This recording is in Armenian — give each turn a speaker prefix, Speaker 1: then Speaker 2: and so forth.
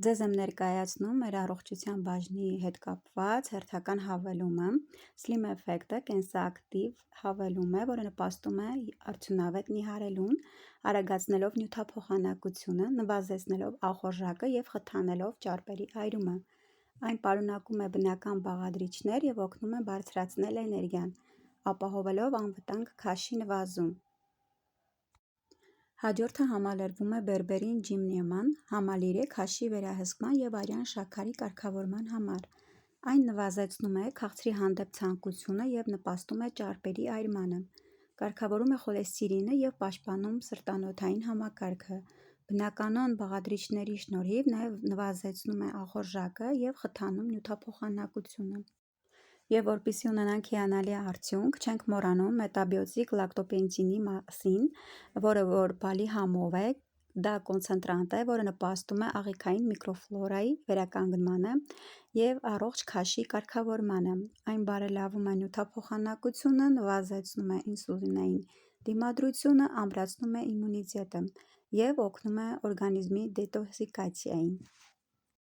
Speaker 1: Ձեզ եմ ներկայացնում մեր առողջության բաժնի հետ կապված հերթական հավելումը։ Slim Effect-ը կենսակտիվ հավելում է, որը նպաստում է արդյունավետ նիհարելուն, արագացնելով նյութափոխանակությունը, նվազեցնելով ախորժակը և խթանելով ճարպերի այրումը։ Այն պարունակում է բնական բաղադրիչներ և օգնում է բարձրացնել էներգիան, ապահովելով անվտանգ քաշի նվազում։ Հաջորդը համալրվում է բերբերին ջիմնիման, համալիր է քաշի վերահսկման և արյան շաքարի կարգավորման համար։ Այն նվազեցնում է քաղցրի հանդեպ ցանկությունը և նպաստում է ճարպերի այրմանը։ Կարգավորում է խոլեստերինը և պաշտպանում սրտանոթային համակարգը։ Բնականon բաղադրիչների շնորհիվ նաև նվազեցնում է ախորժակը և խթանում նյութափոխանակությունը։ Եվ որպեսզի ունենանք հիանալի արդյունք, չենք մոռանում մետաբիոտիկ լակտոպենտինի մասին, որը որ բալի համով է, դա կոնցենտրանտ է, որը նպաստում է աղիքային միկրոֆլորայի վերականգնմանը և առողջ քաշի կարգավորմանը։ Այն բարելավում է նյութափոխանակությունը, նվազեցնում է ինսուլինային դիմադրությունը, ամրացնում է իմունիտետը և օգնում է օրգանիզմի դետոքսիկացիային։